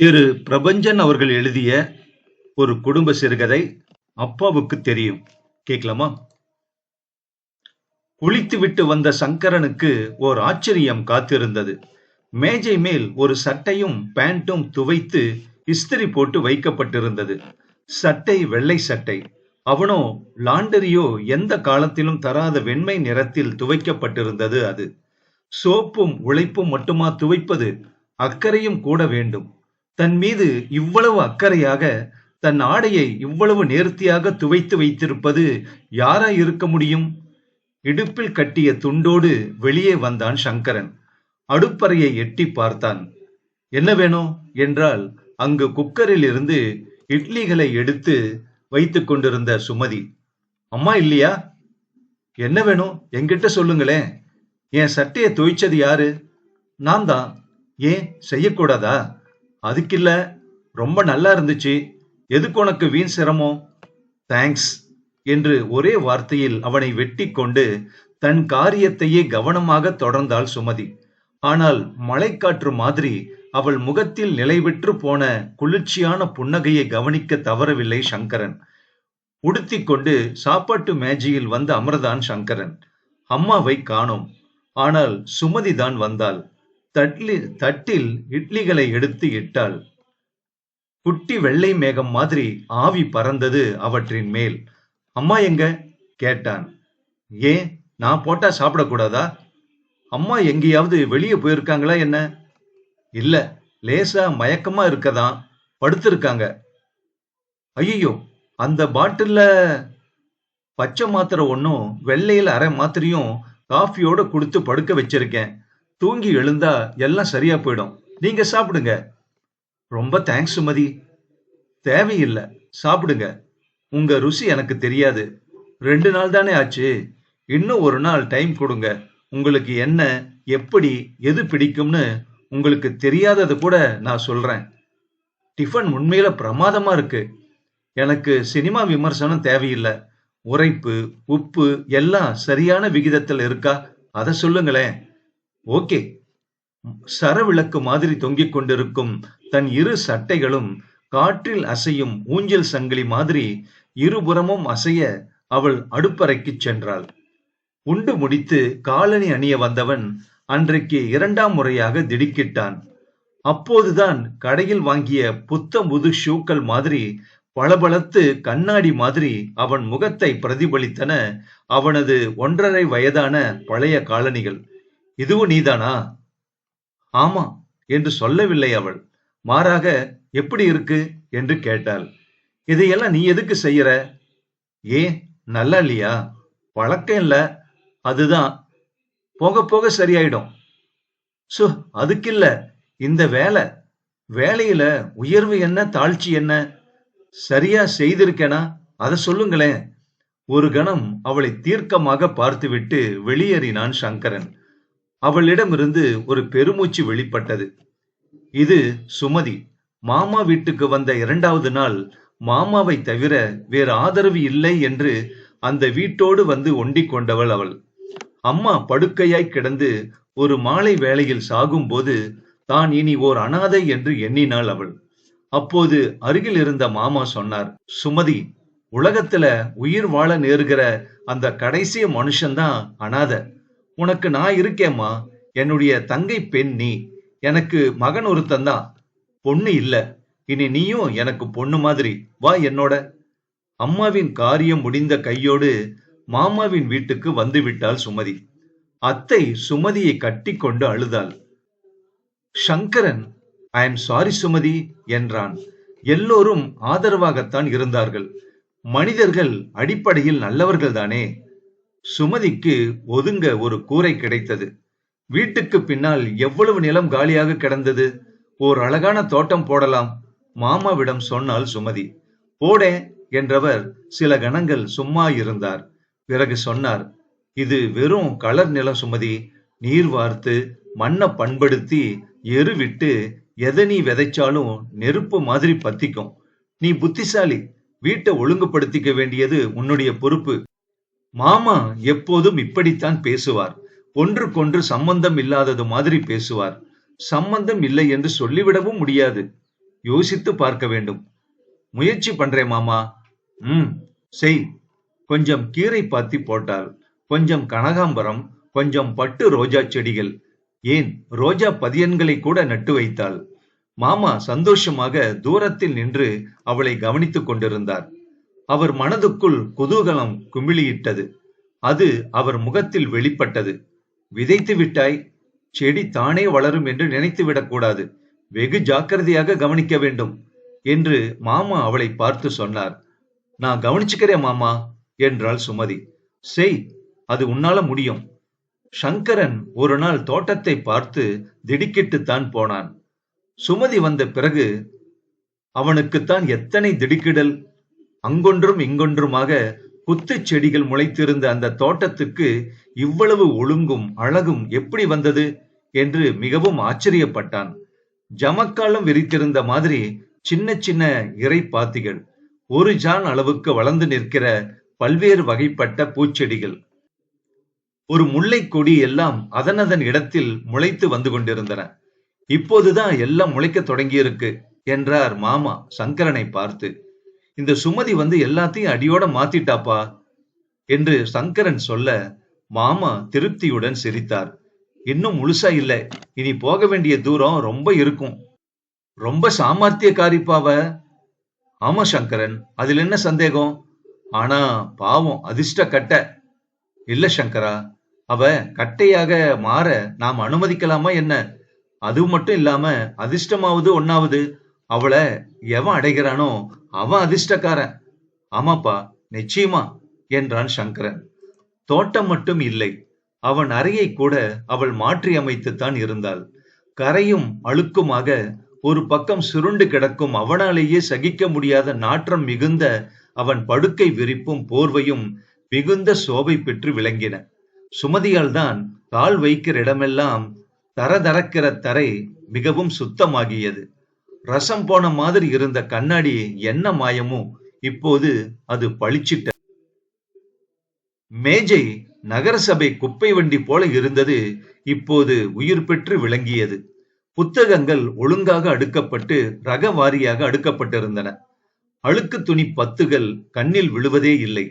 திரு பிரபஞ்சன் அவர்கள் எழுதிய ஒரு குடும்ப சிறுகதை. அப்பாவுக்கு தெரியும். கேட்கலாமா? குளித்துவிட்டு வந்த சங்கரனுக்கு ஓர் ஆச்சரியம் காத்திருந்தது. மேஜை மேல் ஒரு சட்டையும் பேண்டும் துவைத்து இஸ்திரி போட்டு வைக்கப்பட்டிருந்தது. சட்டை வெள்ளை சட்டை. அவனோ லாண்டரியோ எந்த காலத்திலும் தராத வெண்மை நிறத்தில் துவைக்கப்பட்டிருந்தது. அது சோப்பும் உழைப்பும் மட்டுமா துவைப்பது? அக்கறையும் கூட வேண்டும். தன் மீது இவ்வளவு அக்கறையாக, தன் ஆடையை இவ்வளவு நேர்த்தியாக துவைத்து வைத்திருப்பது யாராய் இருக்க முடியும்? இடுப்பில் கட்டிய துண்டோடு வெளியே வந்தான் சங்கரன். அடுப்பறையை எட்டி பார்த்தான். என்ன வேணும் என்றால், அங்கு குக்கரில் இருந்து இட்லிகளை எடுத்து வைத்துக் கொண்டிருந்த சுமதி. அம்மா இல்லையா? என்ன வேணும் என்கிட்ட சொல்லுங்களேன். என் சட்டையை துவைச்சது யாரு? நான் தான். ஏன் செய்யக்கூடாதா? அதுக்கில்ல, ரொம்ப நல்லா இருந்துச்சு. எதுக்கு உனக்கு வீண் சிரமம்? தேங்க்ஸ் என்று ஒரே வார்த்தையில் அவனை வெட்டி கொண்டு தன் காரியத்தையே கவனமாக தொடர்ந்தாள் சுமதி. ஆனால் மழைக்காற்று மாதிரி அவள் முகத்தில் நிலைபெற்று போன குளிர்ச்சியான புன்னகையை கவனிக்க தவறவில்லை சங்கரன். உடுத்திக் கொண்டு சாப்பாட்டு மேஜையில் வந்து அமர்ந்தான் சங்கரன். அம்மாவை காணோம். ஆனால் சுமதி தான் வந்தாள். தட்டில் இட்லிகளை எடுத்து இட்டாள். குட்டி வெள்ளை மேகம் மாதிரி ஆவி பறந்தது அவற்றின் மேல். அம்மா எங்க கேட்டான். ஏன், நான் போட்டா சாப்பிடக்கூடாதா? அம்மா எங்கேயாவது வெளியே போயிருக்காங்களா என்ன? இல்ல, லேசா மயக்கமா இருக்கதான், படுத்திருக்காங்க. ஐயோ, அந்த பாட்டில்ல பச்சை மாத்திரை ஒன்னும் வெள்ளையில் அரை மாத்திரையும் காஃபியோட கொடுத்து படுக்க வச்சிருக்கேன். தூங்கி எழுந்தா எல்லாம் சரியா போயிடும். நீங்க சாப்பிடுங்க. ரொம்ப தேங்க்ஸ் சுமதி. தேவையில்லை, சாப்பிடுங்க. உங்க ருசி எனக்கு தெரியாது. 2 நாள் தானே ஆச்சு. இன்னும் ஒரு நாள் டைம் கொடுங்க. உங்களுக்கு என்ன, எப்படி, எது பிடிக்கும்னு உங்களுக்கு தெரியாதது கூட நான் சொல்றேன். டிஃபன் உண்மையில பிரமாதமா இருக்கு. எனக்கு சினிமா விமர்சனம் தேவையில்லை. உரைப்பு, உப்பு எல்லாம் சரியான விகிதத்தில் இருக்கா? அதை சொல்லுங்களேன். ஓகே. சரவிளக்கு மாதிரி தொங்கிக் கொண்டிருக்கும் தன் இரு சட்டைகளும் காற்றில் அசையும் ஊஞ்சல் சங்கிலி மாதிரி இருபுறமும் அசைய அவள் அடுப்பறைக்கு சென்றாள். உண்டு முடித்து காலணி அணிய வந்தவன் அன்றைக்கு 2ஆம் முறையாக திடுக்கிட்டான். அப்போதுதான் கடையில் வாங்கிய புத்தம்புது ஷூக்கள் மாதிரி பளபளத்து கண்ணாடி மாதிரி அவன் முகத்தை பிரதிபலித்தன அவனது 1.5 வயதான பழைய காலணிகள். இதுவும் நீதானா? ஆமா என்று சொல்லவில்லை அவள். மாறாக, எப்படி இருக்கு என்று கேட்டாள். இதையெல்லாம் நீ எதுக்கு செய்யற? ஏன், நல்லா இல்லையா? பழக்கம் இல்ல, அதுதான். போக போக சரியாயிடும். அதுக்கில்ல, இந்த வேலையில உயர்வு என்ன, தாழ்ச்சி என்ன? சரியா செய்திருக்கேனா? அதை சொல்லுங்களேன். ஒரு கணம் அவளை தீர்க்கமாக பார்த்துவிட்டு வெளியேறினான் சங்கரன். அவளிடமிருந்து ஒரு பெருமூச்சு வெளிப்பட்டது. இது சுமதி. மாமா வீட்டுக்கு வந்த 2வது நாள் மாமாவை தவிர வேறு ஆதரவு இல்லை என்று அந்த வீட்டோடு வந்து ஒண்டிக் கொண்டவள் அவள். அம்மா படுக்கையாய் கிடந்து ஒரு மாலை வேளையில் சாகும்போது தான் இனி ஓர் அனாதை என்று எண்ணினாள் அவள். அப்போது அருகில் இருந்த மாமா சொன்னார், சுமதி, உலகத்துல உயிர் வாழ நேருகிற அந்த கடைசி மனுஷன்தான் அனாதை. உனக்கு நான் இருக்கேம்மா. என்னுடைய தங்கை பெண் நீ. எனக்கு மகன் ஒருத்தந்தான், பொண்ணு இல்ல. இனி நீயும் எனக்கு பொண்ணு மாதிரி. வா என்னோட. அம்மாவின் காரியம் முடிந்த கையோடு மாமாவின் வீட்டுக்கு வந்து விட்டாள் சுமதி. அத்தை சுமதியை கட்டி கொண்டு அழுதாள். Sankaran, I am sorry Sumathi என்றான். எல்லோரும் ஆதரவாகத்தான் இருந்தார்கள். மனிதர்கள் அடிப்படையில் நல்லவர்கள் தானே. சுமதிக்கு ஒதுங்க ஒரு கூரை கிடைத்தது. வீட்டுக்கு பின்னால் எவ்வளவு நிலம் காலியாக கிடந்தது. ஓர் அழகான தோட்டம் போடலாம், மாமாவிடம் சொன்னாள் சுமதி. போடே என்றவர் சில கணங்கள் சும்மா இருந்தார். பிறகு சொன்னார், இது வெறும் கலர் நிலம் சுமதி. நீர் வார்த்து மண்ணை பண்படுத்தி எருவிட்டு எதை நீ விதைச்சாலும் நெருப்பு மாதிரி பத்திக்கும். நீ புத்திசாலி. வீட்டை ஒழுங்குபடுத்திக்க வேண்டியது உன்னுடைய பொறுப்பு. மாமா எப்போதும் இப்படித்தான் பேசுவார். ஒன்றுக்கொன்று சம்பந்தம் இல்லாதது மாதிரி பேசுவார். சம்பந்தம் இல்லை என்று சொல்லிவிடவும் முடியாது. யோசித்து பார்க்க வேண்டும். முயற்சி பண்றேன் மாமா. ம், செய். கொஞ்சம் கீரை பாத்தி போட்டாள். கொஞ்சம் கனகாம்பரம், கொஞ்சம் பட்டு ரோஜா செடிகள், ஏன் ரோஜா பதியன்களை கூட நட்டு வைத்தாள். மாமா சந்தோஷமாக தூரத்தில் நின்று அவளை கவனித்துக் கொண்டிருந்தார். அவர் மனதுக்குள் குதூகலம் குமிழியிட்டது. அது அவர் முகத்தில் வெளிப்பட்டது. விதைத்து விட்டாய், செடி தானே வளரும் என்று நினைத்து விடக்கூடாது. வெகு ஜாக்கிரதையாக கவனிக்க வேண்டும் என்று மாமா அவளை பார்த்து சொன்னார். நான் கவனிச்சுக்கிறேன் மாமா என்றாள் சுமதி. செய், அது உன்னால முடியும். சங்கரன் ஒரு நாள் தோட்டத்தை பார்த்து திடுக்கிட்டுத்தான் போனான். சுமதி வந்த பிறகு அவனுக்குத்தான் எத்தனை திடுக்கிடல். அங்கொன்றும் இங்கொன்றுமாக குத்துச் செடிகள் முளைத்திருந்த அந்த தோட்டத்துக்கு இவ்வளவு ஒழுங்கும் அழகும் எப்படி வந்தது என்று மிகவும் ஆச்சரியப்பட்டான். ஜமக்காலம் விரித்திருந்த மாதிரி சின்ன சின்ன இறை பாத்திகள், ஒரு ஜான் அளவுக்கு வளர்ந்து நிற்கிற பல்வேறு வகைப்பட்ட பூச்செடிகள், ஒரு முல்லை கொடி எல்லாம் அதனதன் இடத்தில் முளைத்து வந்து கொண்டிருந்தன. இப்போதுதான் எல்லாம் முளைக்க தொடங்கியிருக்கு என்றார் மாமா சங்கரனை பார்த்து. இந்த சுமதி வந்து எல்லாத்தையும் அடியோட மாத்திட்டாப்பா என்று சங்கரன் சொல்ல மாமா திருப்தியுடன் சிரித்தார். இன்னும் முழுசா இல்ல, இனி போக வேண்டிய தூரம் ரொம்ப இருக்கும். ரொம்ப சாமர்த்தியக்காரிப்பாவ. ஆமா சங்கரன், அதில் என்ன சந்தேகம்? ஆனா பாவம் அதிர்ஷ்ட கட்ட இல்ல சங்கரா. அவ கட்டையாக மாற நாம் அனுமதிக்கலாமா என்ன? அது மட்டும் இல்லாம அதிர்ஷ்டமாவது ஒன்னாவது. அவளை எவன் அடைகிறானோ அவன் அதிர்ஷ்டக்காரன். ஆமாப்பா, நிச்சயமா என்றான் சங்கரன். தோட்டம் மட்டும் இல்லை, அவன் அறையை கூட அவள் மாற்றி அமைத்துத்தான் இருந்தாள். கரையும் அழுக்குமாக ஒரு பக்கம் சுருண்டு கிடக்கும் அவனாலேயே சகிக்க முடியாத நாற்றம் மிகுந்த அவன் படுக்கை விரிப்பும் போர்வையும் மிகுந்த சோபை பெற்று விளங்கின. சுமதியால் தான் கால் வைக்கிற இடமெல்லாம் தரதரக்கிற தரை மிகவும் சுத்தமாகியது. ரசம் போன மாதிரி இருந்த கண்ணாடி என்ன மாயமோ இப்போது அது பளிச்சிட்ட. மேஜை நகரசபை குப்பை வண்டி போல இருந்தது, இப்போது உயிர் பெற்று விளங்கியது. புத்தகங்கள் ஒழுங்காக அடுக்கப்பட்டு ரக வாரியாக அடுக்கப்பட்டிருந்தன. அழுக்கு துணி பத்துகள் கண்ணில் விழுவதே இல்லை.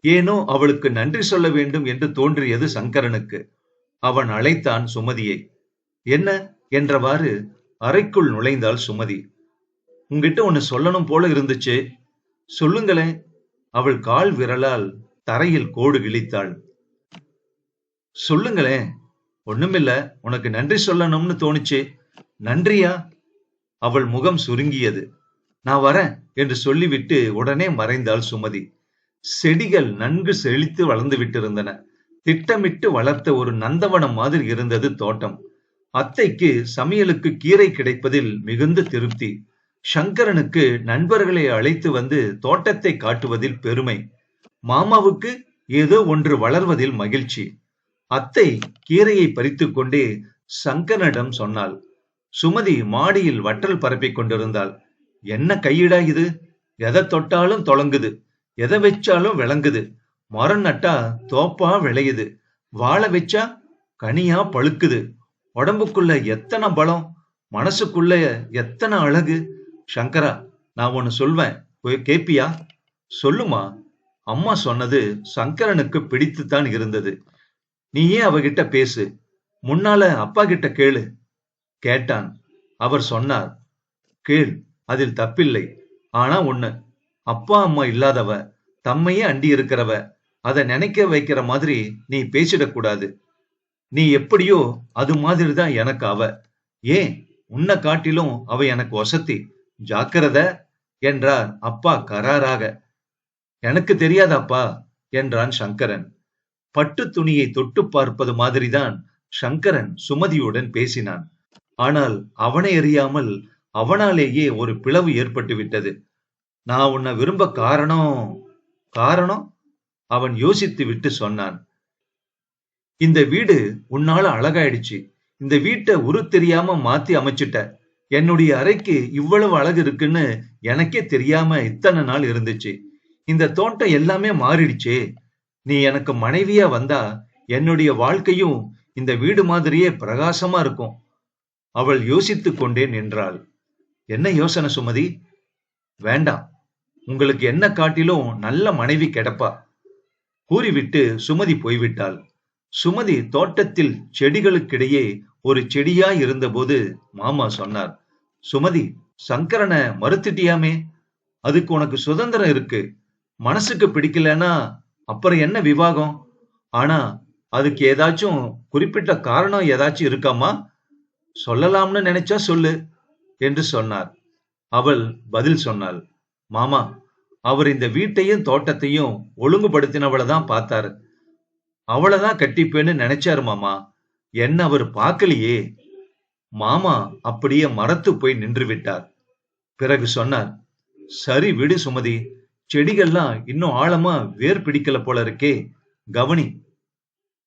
ஏனோ அவளுக்கு நன்றி சொல்ல வேண்டும் என்று தோன்றியது சங்கரனுக்கு. அவன் அழைத்தான் சுமதியை. என்ன என்றவாறு அறைக்குள் நுழைந்தாள் சுமதி. உங்கிட்ட ஒன்னு சொல்லணும் போல இருந்துச்சு, சொல்லுங்களேன். அவள் கால் விரலால் தரையில் கோடு கிழித்தாள். சொல்லுங்களேன். ஒண்ணுமில்ல, உனக்கு நன்றி சொல்லணும்னு தோணுச்சு. நன்றியா? அவள் முகம் சுருங்கியது. நான் வரேன் என்று சொல்லிவிட்டு உடனே மறைந்தாள் சுமதி. செடிகள் நன்கு செழித்து வளர்ந்து விட்டிருந்தன. திட்டமிட்டு வளர்த்த ஒரு நந்தவனம் மாதிரி இருந்தது தோட்டம். அத்தைக்கு சமையலுக்கு கீரை கிடைப்பதில் மிகுந்த திருப்தி. சங்கரனுக்கு நண்பர்களை அழைத்து வந்து தோட்டத்தை காட்டுவதில் பெருமை. மாமாவுக்கு ஏதோ ஒன்று வளர்வதில் மகிழ்ச்சி. அத்தை கீரையை பறித்துக் கொண்டே சங்கரனிடம் சொன்னாள். சுமதி மாடியில் வற்றல் பரப்பிக் கொண்டிருந்தாள். என்ன கையிடா இது? எதை தொட்டாலும் தொலங்குது, எதை வச்சாலும் விளங்குது. மரம் நட்டா தோப்பா விளையுது, வாழை வச்சா கனியா பழுக்குது. உடம்புக்குள்ள எத்தனை பலம், மனசுக்குள்ள எத்தனை அழகு. சங்கரா, நான் ஒன்னு சொல்வேன், போய் கேப்பியா? சொல்லுமா. அம்மா சொன்னது சங்கரனுக்கு பிடித்துத்தான் இருந்தது. நீயே அவகிட்ட பேசு, முன்னால அப்பா கிட்ட கேளு. கேட்டான். அவர் சொன்னார், கேள், அதில் தப்பில்லை. ஆனா ஒண்ணு, அப்பா அம்மா இல்லாதவ, தம்மையே அண்டி இருக்கிறவ, அதை நினைக்க வைக்கிற மாதிரி நீ பேசிடக்கூடாது. நீ எப்படியோ அது மாதிரிதான் எனக்கு அவ. ஏன், உன்னை காட்டிலும் அவ எனக்கு வசதி. ஜாக்கிரத என்றார் அப்பா கராராக. எனக்கு தெரியாதாப்பா என்றான் சங்கரன். பட்டு துணியை தொட்டு பார்ப்பது மாதிரிதான் சங்கரன் சுமதியுடன் பேசினான். ஆனால் அவனை அறியாமல் அவனாலேயே ஒரு பிளவு ஏற்பட்டு விட்டது. நான் உன்னை விரும்ப காரணம் அவன் யோசித்து விட்டு சொன்னான். இந்த வீடு உன்னால அழகாயிடுச்சு. இந்த வீட்டை உரு தெரியாம மாத்தி அமைச்சிட்ட. என்னுடைய அறைக்கு இவ்வளவு அழகு இருக்குன்னு எனக்கே தெரியாம இத்தனை நாள் இருந்துச்சு. இந்த தோட்டம் எல்லாமே மாறிடுச்சே. நீ எனக்கு மனைவியா வந்தா என்னுடைய வாழ்க்கையும் இந்த வீடு மாதிரியே பிரகாசமா இருக்கும். அவள் யோசித்துக் கொண்டே நின்றாள். என்ன யோசனை சுமதி? வேண்டாம், உங்களுக்கு என்ன காட்டிலும் நல்ல மனைவி கிடைப்பா கூறிவிட்டு சுமதி போய்விட்டாள். சுமதி தோட்டத்தில் செடிகளுக்கிடையே ஒரு செடியாய் இருந்தபோது மாமா சொன்னார், சுமதி, சங்கரனை மறுத்துட்டியாமே, அதுக்கு உனக்கு சுதந்திரம் இருக்கு. மனசுக்கு பிடிக்கலன்னா அப்புறம் என்ன விவாகம்? ஆனா அதுக்கு ஏதாச்சும் குறிப்பிட்ட காரணம் ஏதாச்சும் இருக்காமா? சொல்லலாம்னு நினைச்சா சொல்லு என்று சொன்னார். அவள் பதில் சொன்னாள், மாமா, அவர் இந்த வீட்டையும் தோட்டத்தையும் ஒழுங்குபடுத்தினவளதான் பார்த்தாரு. அவளதான் கட்டிப்பேன்னு நினைச்சாரு மாமா. என்ன அவர் பார்க்கலையே. மாமா அப்படியே மரத்து போய் நின்று விட்டார். பிறகு சொன்னார், சரி விடு சுமதி, செடிகள்லாம் இன்னும் ஆழமா வேர் பிடிக்கல போல இருக்கே, கவனி.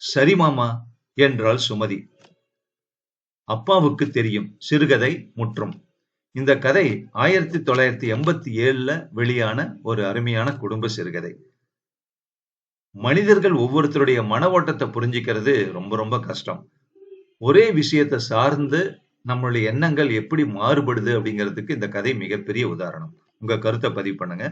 சரி மாமா என்றாள் சுமதி. அப்பாவுக்கு தெரியும் சிறுகதை முற்றும். இந்த கதை 1987 வெளியான ஒரு அருமையான குடும்ப சிறுகதை. மனிதர்கள் ஒவ்வொருத்தருடைய மன ஓட்டத்தை புரிஞ்சுக்கிறது ரொம்ப ரொம்ப கஷ்டம். ஒரே விஷயத்தை சார்ந்து நம்மளுடைய எண்ணங்கள் எப்படி மாறுபடுது அப்படிங்கிறதுக்கு இந்த கதை மிகப்பெரிய உதாரணம். உங்க கருத்தை பதிவு பண்ணுங்க.